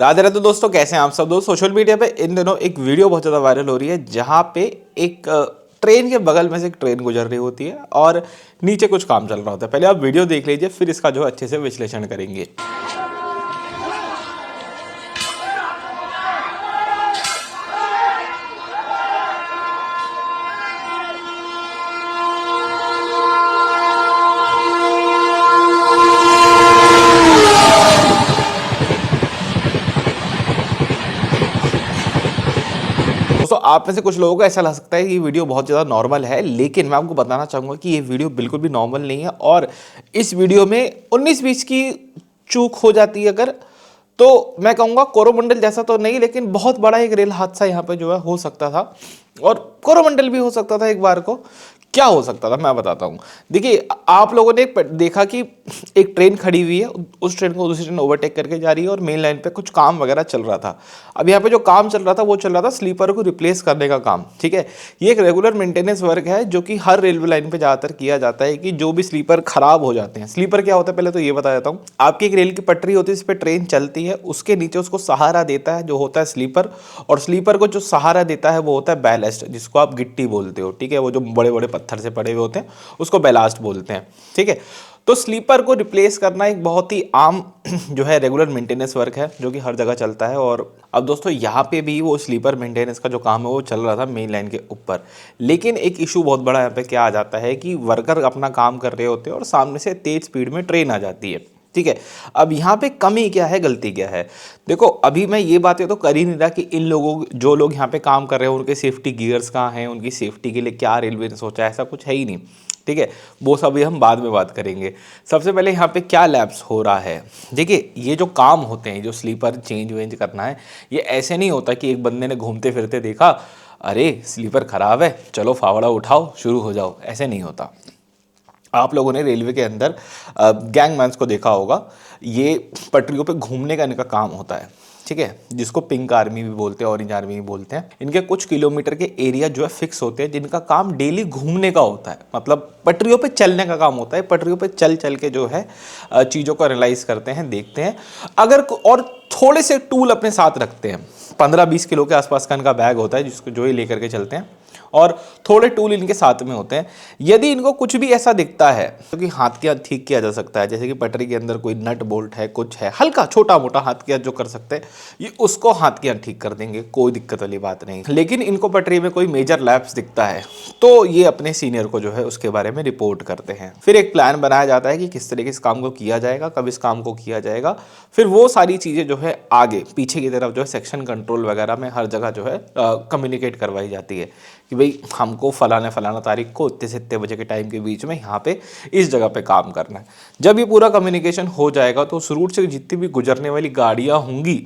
राधे राधे दोस्तों, कैसे हैं आप सब दोस्त। सोशल मीडिया पे इन दिनों एक वीडियो बहुत ज़्यादा वायरल हो रही है जहाँ पे एक ट्रेन के बगल में से एक ट्रेन गुजर रही होती है और नीचे कुछ काम चल रहा होता है। पहले आप वीडियो देख लीजिए, फिर इसका जो है अच्छे से विश्लेषण करेंगे। दोस्तों, आप में से कुछ लोगों को ऐसा लग सकता है कि ये वीडियो बहुत ज़्यादा नॉर्मल है, लेकिन मैं आपको बताना चाहूँगा कि ये वीडियो बिल्कुल भी नॉर्मल नहीं है। और इस वीडियो में 19-20 की चूक हो जाती है अगर, तो मैं कहूँगा कोरोमंडल जैसा तो नहीं, लेकिन बहुत बड़ा एक रेल हादसा यहाँ पे जो है हो सकता था और कोरोमंडल भी हो सकता था एक बार को। क्या हो सकता था मैं बताता हूँ। देखिए, आप लोगों ने देखा कि एक ट्रेन खड़ी हुई है, उस ट्रेन को दूसरी ट्रेन ओवरटेक करके जा रही है और मेन लाइन पे कुछ काम वगैरह चल रहा था। अब यहाँ पे जो काम चल रहा था वो चल रहा था स्लीपर को रिप्लेस करने का काम। ठीक है, ये एक रेगुलर मेंटेनेंस वर्क है जो कि हर रेलवे लाइन पे ज़्यादातर किया जाता है कि जो भी स्लीपर खराब हो जाते हैं। स्लीपर क्या होता है पहले तो ये बता देता हूँ। आपकी एक रेल की पटरी होती है, इस पर ट्रेन चलती है, उसके नीचे उसको सहारा देता है जो होता है स्लीपर, और स्लीपर को जो सहारा देता है वो होता है बैलेस्ट, जिसको आप गिट्टी बोलते हो। ठीक है, वो जो बड़े बड़े पत्थर से पड़े हुए होते हैं उसको बैलास्ट बोलते हैं। ठीक है, तो स्लीपर को रिप्लेस करना एक बहुत ही आम जो है रेगुलर मेंटेनेंस वर्क है जो कि हर जगह चलता है। और अब दोस्तों, यहाँ पे भी वो स्लीपर मेंटेनेंस का जो काम है वो चल रहा था मेन लाइन के ऊपर। लेकिन एक इशू बहुत बड़ा यहाँ पे क्या आ जाता है कि वर्कर अपना काम कर रहे होते हैं और सामने से तेज स्पीड में ट्रेन आ जाती है। ठीक है, अब यहाँ पे कमी क्या है, गलती क्या है। देखो, अभी मैं ये बातें तो कर ही नहीं रहा कि इन लोगों, जो लोग यहाँ पे काम कर रहे हैं, उनके सेफ्टी गियर्स कहाँ हैं, उनकी सेफ्टी के लिए क्या रेलवे ने सोचा है, ऐसा कुछ है ही नहीं। ठीक है, वो सभी हम बाद में बात करेंगे। सबसे पहले यहाँ पे क्या लैप्स हो रहा है। देखिए, ये जो काम होते हैं, जो स्लीपर चेंज वेंज करना है, ये ऐसे नहीं होता कि एक बंदे ने घूमते फिरते देखा, अरे स्लीपर खराब है, चलो फावड़ा उठाओ शुरू हो जाओ, ऐसे नहीं होता। आप लोगों ने रेलवे के अंदर गैंगमैन्स को देखा होगा, ये पटरियों पे घूमने का इनका काम होता है। ठीक है, जिसको पिंक आर्मी भी बोलते हैं, ऑरेंज आर्मी भी बोलते हैं। इनके कुछ किलोमीटर के एरिया जो है फिक्स होते हैं, जिनका काम डेली घूमने का होता है, मतलब पटरियों पे चलने का काम होता है। पटरियों पे चल चल के जो है चीज़ों को एनालाइज करते हैं, देखते हैं। अगर और थोड़े से टूल अपने साथ रखते हैं, 15-20 किलो के आसपास का इनका बैग होता है जिसको जो ही लेकर के चलते हैं, और थोड़े टूल इनके साथ में होते हैं। यदि इनको कुछ भी ऐसा दिखता है तो कि हाथ के हाथ ठीक किया जा सकता है, जैसे कि पटरी के अंदर कोई नट बोल्ट है, कुछ है हल्का छोटा मोटा हाथ के हाथ जो कर सकते हैं, ये उसको हाथ के हाथ ठीक कर देंगे, कोई दिक्कत वाली बात नहीं। लेकिन इनको पटरी में कोई मेजर लैप्स दिखता है तो ये अपने सीनियर को जो है उसके बारे में रिपोर्ट करते हैं। फिर एक प्लान बनाया जाता है कि किस तरीके से काम को किया जाएगा, कब इस काम को किया जाएगा। फिर वो सारी चीज़ें जो है आगे पीछे की तरफ जो है सेक्शन कंट्रोल वगैरह में हर जगह जो है कम्युनिकेट करवाई जाती है कि भाई हमको फलाना तारीख को इतने से इतने बजे के टाइम के बीच में यहाँ पे इस जगह पे काम करना है। जब ये पूरा कम्युनिकेशन हो जाएगा तो उस रूट से जितनी भी गुजरने वाली गाड़ियाँ होंगी,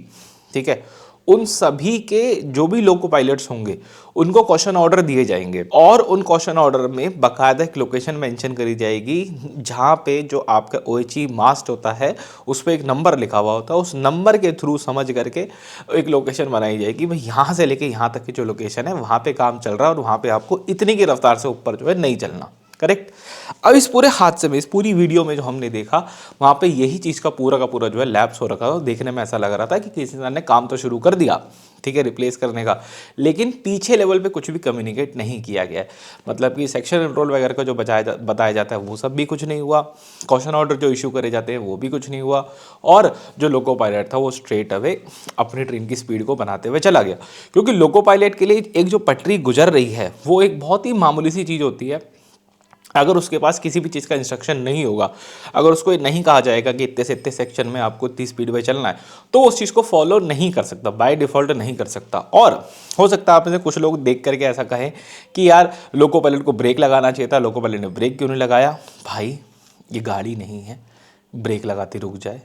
ठीक है, उन सभी के जो भी लोको पायलट्स होंगे उनको क्वेश्चन ऑर्डर दिए जाएंगे और उन क्वेश्चन ऑर्डर में बाकायदा एक लोकेशन मेंशन करी जाएगी जहाँ पे जो आपका OHE मास्ट होता है उस पर एक नंबर लिखा हुआ होता है। उस नंबर के थ्रू समझ करके एक लोकेशन बनाई जाएगी, भाई यहाँ से लेके यहाँ तक की जो लोकेशन है वहाँ पे काम चल रहा है और वहाँ पे आपको इतनी की रफ्तार से ऊपर जो है नहीं चलना। करेक्ट। अब इस पूरे हादसे में, इस पूरी वीडियो में जो हमने देखा, वहाँ पे यही चीज़ का पूरा जो है लैप्स हो रखा था। देखने में ऐसा लग रहा था कि किसी ने काम तो शुरू कर दिया, ठीक है, रिप्लेस करने का, लेकिन पीछे लेवल पे कुछ भी कम्युनिकेट नहीं किया गया है। मतलब कि सेक्शन कंट्रोल वगैरह का जो बताया जाता है वो सब भी कुछ नहीं हुआ, क्वेश्चन ऑर्डर जो इशू करे जाते हैं वो भी कुछ नहीं हुआ, और जो लोको पायलट था वो स्ट्रेट अवे अपनी ट्रेन की स्पीड को बनाते हुए चला गया। क्योंकि लोको पायलट के लिए एक जो पटरी गुजर रही है वो एक बहुत ही मामूली सी चीज़ होती है। अगर उसके पास किसी भी चीज़ का इंस्ट्रक्शन नहीं होगा, अगर उसको नहीं कहा जाएगा कि इतने से इतने सेक्शन में आपको इतनी स्पीड में चलना है, तो वो उस चीज़ को फॉलो नहीं कर सकता, बाय डिफ़ॉल्ट नहीं कर सकता। और हो सकता है आप में से कुछ लोग देख करके ऐसा कहें कि यार लोको पायलट को ब्रेक लगाना चाहिए था, लोको पायलट ने ब्रेक क्यों नहीं लगाया। भाई, ये गाड़ी नहीं है ब्रेक लगाती रुक जाए,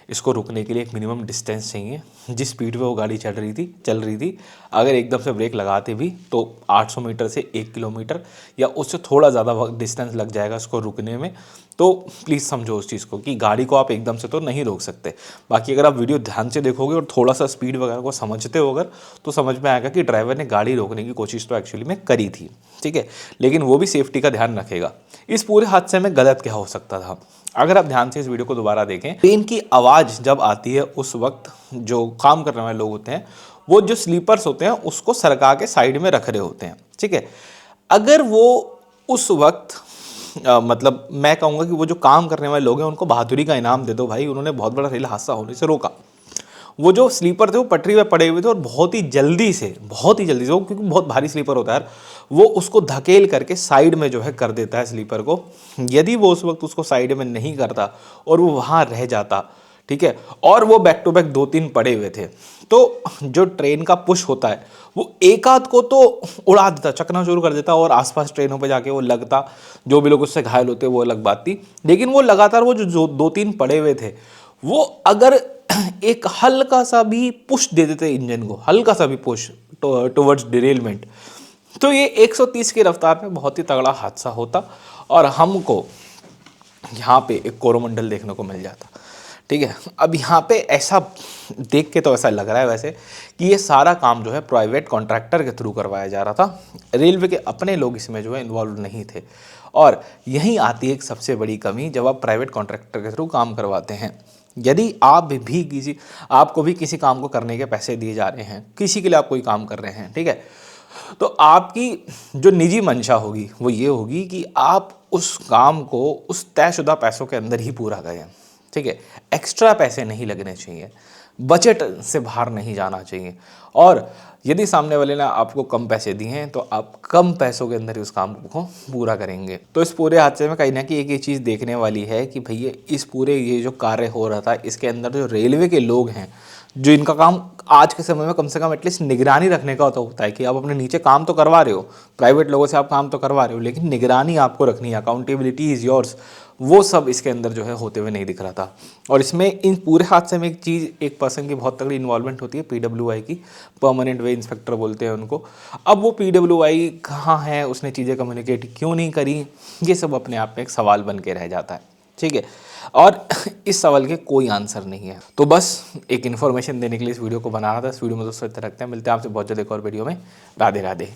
इसको रुकने के लिए एक मिनिमम डिस्टेंस चाहिए। जिस स्पीड पे वो गाड़ी चल रही थी, अगर एकदम से ब्रेक लगाते भी तो 800 मीटर से 1 किलोमीटर या उससे थोड़ा ज़्यादा डिस्टेंस लग जाएगा इसको रुकने में। तो प्लीज़ समझो उस चीज़ को कि गाड़ी को आप एकदम से तो नहीं रोक सकते। बाकी अगर आप वीडियो ध्यान से देखोगे और थोड़ा सा स्पीड वगैरह को समझते हो अगर, तो समझ में आएगा कि ड्राइवर ने गाड़ी रोकने की कोशिश तो एक्चुअली में करी थी, ठीक है, लेकिन वो भी सेफ्टी का ध्यान रखेगा। इस पूरे हादसे में गलत क्या हो सकता था। अगर आप ध्यान से इस वीडियो को दोबारा देखें, ट्रेन की आवाज़ जब आती है उस वक्त जो काम करने वाले लोग होते हैं वो जो स्लीपर्स होते हैं उसको सरका के साइड में रख रहे होते हैं, ठीक है। अगर वो उस वक्त मतलब मैं कहूँगा कि वो जो काम करने वाले लोग हैं उनको बहादुरी का इनाम दे दो भाई, उन्होंने बहुत बड़ा रेल हादसा होने से रोका। वो जो स्लीपर थे वो पटरी पे पड़े हुए थे और बहुत ही जल्दी से वो, क्योंकि बहुत भारी स्लीपर होता है यार, वो उसको धकेल करके साइड में जो है कर देता है स्लीपर को। यदि वो उस वक्त उसको साइड में नहीं करता और वो वहाँ रह जाता, ठीक है, और वो बैक टू बैक 2-3 पड़े हुए थे, तो जो ट्रेन का पुश होता है वो एक आध को तो उड़ा देता, चकनाचूर कर देता और आसपास ट्रेनों पे जाके वो लगता, जो भी लोग उससे घायल होते वो अलग बात थी। लेकिन वो लगातार वो जो 2-3 पड़े हुए थे वो अगर एक हल्का सा भी पुश दे देते इंजन को, हल्का सा भी पुश टुवर्ड्स डिरेलमेंट, तो ये 130 की रफ्तार में बहुत ही तगड़ा हादसा होता और हमको यहाँ पे एक कोरोमंडल देखने को मिल जाता, ठीक है। अब यहाँ पे ऐसा देख के तो ऐसा लग रहा है वैसे कि ये सारा काम जो है प्राइवेट कॉन्ट्रैक्टर के थ्रू करवाया जा रहा था, रेलवे के अपने लोग इसमें जो है इन्वॉल्व नहीं थे। और यहीं आती है एक सबसे बड़ी कमी जब आप प्राइवेट कॉन्ट्रैक्टर के थ्रू काम करवाते हैं। यदि आपको भी किसी काम को करने के पैसे दिए जा रहे हैं, किसी के लिए आप कोई काम कर रहे हैं, ठीक है, तो आपकी जो निजी मंशा होगी वो ये होगी कि आप उस काम को उस तयशुदा पैसों के अंदर ही पूरा करें, ठीक है। एक्स्ट्रा पैसे नहीं लगने चाहिए, बजट से बाहर नहीं जाना चाहिए। और यदि सामने वाले ने आपको कम पैसे दिए हैं तो आप कम पैसों के अंदर ही उस काम को पूरा करेंगे। तो इस पूरे हादसे में कहीं ना कहीं एक ये चीज़ देखने वाली है कि भैया इस पूरे ये जो कार्य हो रहा था इसके अंदर जो रेलवे के लोग हैं, जो इनका काम आज के समय में कम से कम एटलीस्ट निगरानी रखने का तो होता है कि आप अपने नीचे काम तो करवा रहे हो, प्राइवेट लोगों से आप काम तो करवा रहे हो, लेकिन निगरानी आपको रखनी है, अकाउंटेबिलिटी इज़ योर्स, वो सब इसके अंदर जो है होते हुए नहीं दिख रहा था। और इसमें इन पूरे हादसे में एक पर्सन की बहुत तगड़ी इन्वॉल्वमेंट होती है, PWI की, परमानेंट वे इंस्पेक्टर बोलते हैं उनको। अब वो PWI कहाँ है, उसने चीज़ें कम्युनिकेट क्यों नहीं करी, ये सब अपने आप में एक सवाल बन के रह जाता है, ठीक है। और इस सवाल के कोई आंसर नहीं है। तो बस एक इन्फॉर्मेशन देने के लिए इस वीडियो को बना रहा था। इस वीडियो में दोस्तों इतना रखते हैं, मिलते हैं आपसे बहुत जल्द एक और वीडियो में। राधे राधे।